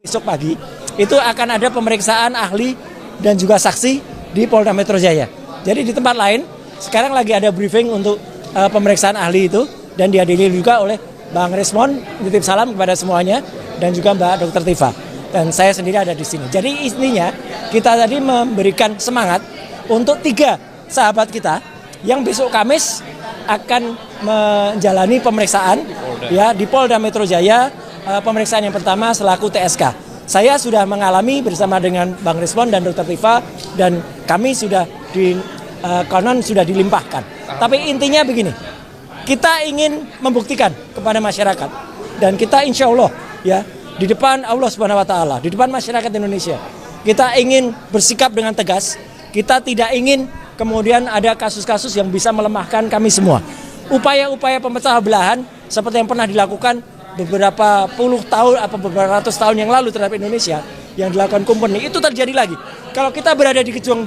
Besok pagi itu akan ada pemeriksaan ahli dan juga saksi di Polda Metro Jaya. Jadi di tempat lain sekarang lagi ada briefing untuk pemeriksaan ahli itu dan dihadiri juga oleh Bang Resmon, titip salam kepada semuanya dan juga Mbak Dr. Tifa. Dan saya sendiri ada di sini. Jadi intinya kita tadi memberikan semangat untuk 3 sahabat kita yang besok Kamis akan menjalani pemeriksaan di Polda Metro Jaya. Pemeriksaan yang pertama selaku TSK. Saya sudah mengalami bersama dengan Bang Resmon dan Dr. Tifa dan kami sudah konon sudah dilimpahkan. Tapi intinya begini, kita ingin membuktikan kepada masyarakat dan kita insya Allah ya di depan Allah Subhanahu Wa Taala, di depan masyarakat Indonesia, kita ingin bersikap dengan tegas. Kita tidak ingin kemudian ada kasus-kasus yang bisa melemahkan kami semua. Upaya-upaya pemecah belahan seperti yang pernah dilakukan beberapa puluh tahun atau beberapa ratus tahun yang lalu terhadap Indonesia yang dilakukan Kompeni itu terjadi lagi. Kalau kita berada di Gedung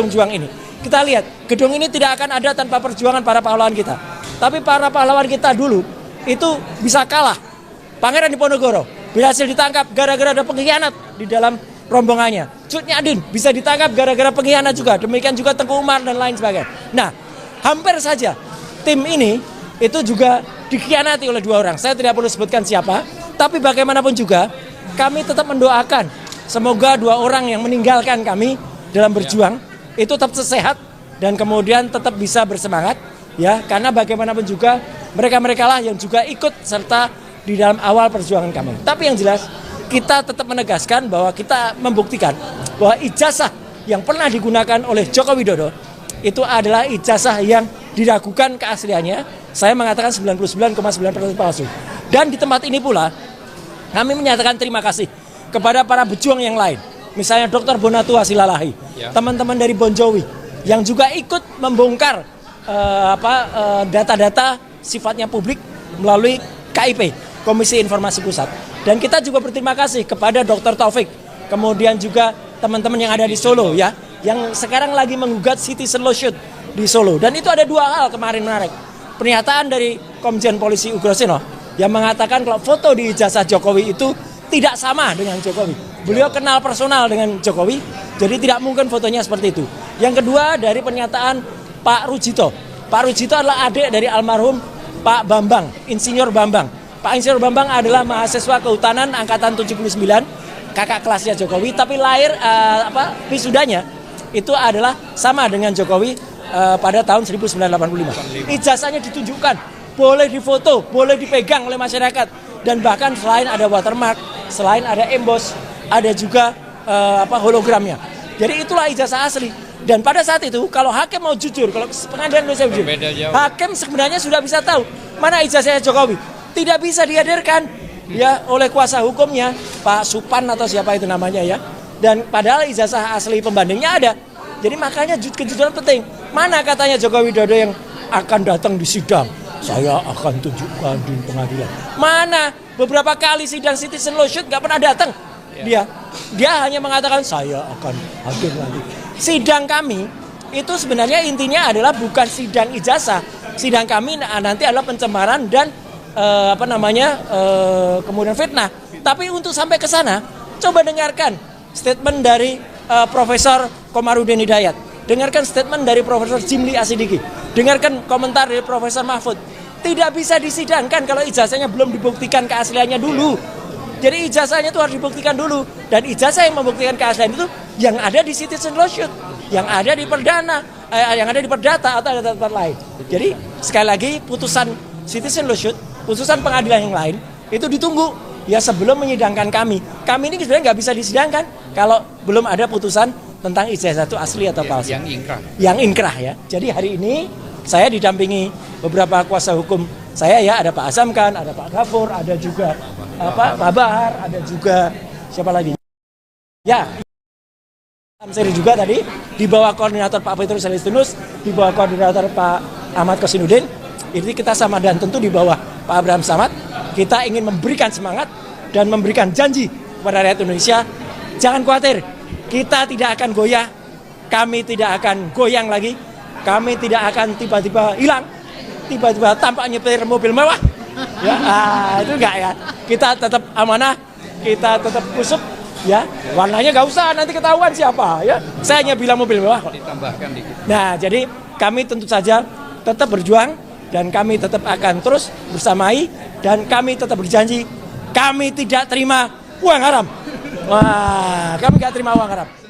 Juang ini, kita lihat gedung ini tidak akan ada tanpa perjuangan para pahlawan kita. Tapi para pahlawan kita dulu itu bisa kalah. Pangeran Diponegoro berhasil ditangkap gara-gara ada pengkhianat di dalam rombongannya. Cut Nyak Dien bisa ditangkap gara-gara pengkhianat juga. Demikian juga Tengku Umar dan lain sebagainya. Nah, hampir saja tim ini itu juga dikhianati oleh 2 orang. Saya tidak perlu sebutkan siapa, tapi bagaimanapun juga kami tetap mendoakan semoga 2 orang yang meninggalkan kami dalam berjuang itu tetap sehat dan kemudian tetap bisa bersemangat ya, karena bagaimanapun juga mereka-mereka lah yang juga ikut serta di dalam awal perjuangan kami. Tapi yang jelas kita tetap menegaskan bahwa kita membuktikan bahwa ijazah yang pernah digunakan oleh Joko Widodo itu adalah ijazah yang diragukan keasliannya. Saya mengatakan 99,9% palsu. Dan di tempat ini pula kami menyatakan terima kasih kepada para pejuang yang lain. Misalnya Dr. Bonatu Hasilalahi, teman-teman dari Bon Jovi yang juga ikut membongkar data-data sifatnya publik melalui KIP, Komisi Informasi Pusat. Dan kita juga berterima kasih kepada Dr. Taufik, kemudian juga teman-teman yang ada di Solo ya, yang sekarang lagi menggugat Citizen Lawsuit di Solo. Dan itu ada 2 hal kemarin menarik. Pernyataan dari Komjen Polisi Ugroseno yang mengatakan kalau foto di ijazah Jokowi itu tidak sama dengan Jokowi. Beliau kenal personal dengan Jokowi, jadi tidak mungkin fotonya seperti itu. Yang kedua dari pernyataan Pak Rujito. Pak Rujito adalah adik dari almarhum Pak Bambang, Insinyur Bambang. Pak Insinyur Bambang adalah mahasiswa kehutanan angkatan 79, kakak kelasnya Jokowi, tapi lahir wisudanya itu adalah sama dengan Jokowi pada tahun 1985. Ijazahnya ditunjukkan, boleh difoto, boleh dipegang oleh masyarakat, dan bahkan selain ada watermark, selain ada emboss, ada juga hologramnya. Jadi itulah ijazah asli. Dan pada saat itu kalau hakim mau jujur, kalau pengadilan Indonesia jujur, hakim sebenarnya sudah bisa tahu mana ijazahnya Jokowi. Tidak bisa dihadirkan ya oleh kuasa hukumnya Pak Supan atau siapa itu namanya ya. Dan padahal ijazah asli pembandingnya ada. Jadi makanya kejujuran penting. Mana katanya Joko Widodo yang akan datang di sidang? Saya akan tunjukkan di pengadilan. Mana? Beberapa kali sidang Citizen Lawsuit nggak pernah datang. Dia hanya mengatakan saya akan hadir nanti. Sidang kami itu sebenarnya intinya adalah bukan sidang ijazah. Sidang kami nanti adalah pencemaran dan kemudian fitnah. Tapi untuk sampai ke sana, coba dengarkan statement dari Profesor Komarudin Hidayat. Dengarkan statement dari Profesor Jimli Asidiki. Dengarkan komentar dari Profesor Mahfud. Tidak bisa disidangkan kalau ijazahnya belum dibuktikan keasliannya dulu. Jadi ijazahnya itu harus dibuktikan dulu. Dan ijazah yang membuktikan keaslian itu yang ada di Citizen Lawsuit, yang ada di yang ada di Perdata atau ada tempat lain. Jadi sekali lagi putusan Citizen Lawsuit, putusan pengadilan yang lain itu ditunggu ya sebelum menyidangkan kami. Kami ini sebenarnya nggak bisa disidangkan kalau belum ada putusan tentang ijazah itu asli atau palsu. Yang inkrah ya. Jadi hari ini saya didampingi beberapa kuasa hukum saya ya, ada Pak Azamkan, ada Pak Ghafur, ada juga Pak Bahar, ada juga siapa lagi? Ya, Seri juga tadi di bawah koordinator Pak Petrus Alistunus, di bawah koordinator Pak Ahmad Kosinudin. Ini kita sama dan tentu di bawah Pak Abraham Samad. Kita ingin memberikan semangat dan memberikan janji kepada rakyat Indonesia. Jangan khawatir, kita tidak akan goyah, kami tidak akan goyang lagi, kami tidak akan tiba-tiba hilang, tiba-tiba tampak nyetir mobil mewah. Ya, itu enggak ya. Kita tetap amanah kita tetap kusuk ya. Warnanya nggak usah nanti ketahuan siapa ya. Saya hanya bilang mobil mewah kok. Ditambahkan dikit. Nah, jadi kami tentu saja tetap berjuang dan kami tetap akan terus bersamai dan kami tetap berjanji kami tidak terima uang haram. Wah, kami nggak terima uang haram.